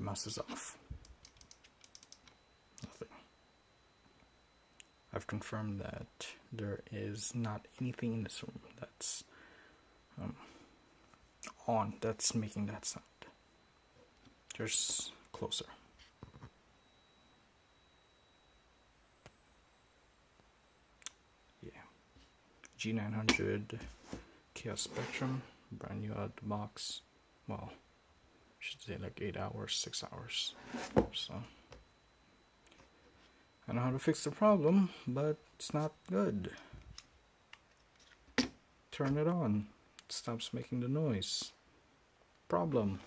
mouse is off. Nothing. I've confirmed that there is not anything in this room that's on, that's making that sound. Just closer. Yeah. G900 Chaos Spectrum, brand new out of the box. Well, I should say like 8 hours, 6 hours. So I know how to fix the problem, but it's not good. Turn it on. It stops making the noise. Problem.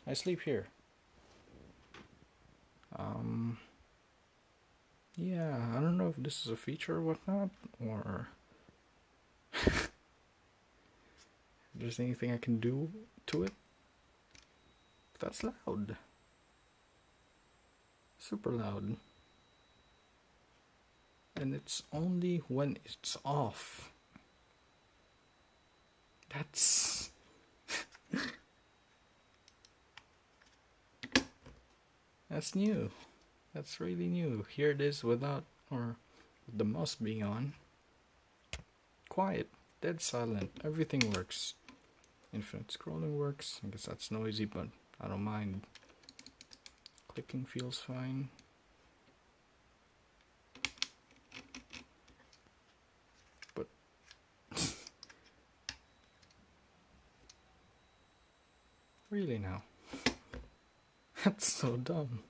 I sleep here. Yeah, I don't know if this is a feature or whatnot, or if there's anything I can do to it. That's loud. Super loud. And it's only when it's off. That's that's new. That's really new. Here it is without, or with the mouse being on. Quiet. Dead silent. Everything works. Infinite scrolling works. I guess that's noisy, but I don't mind. Clicking feels fine. But really now. That's so dumb.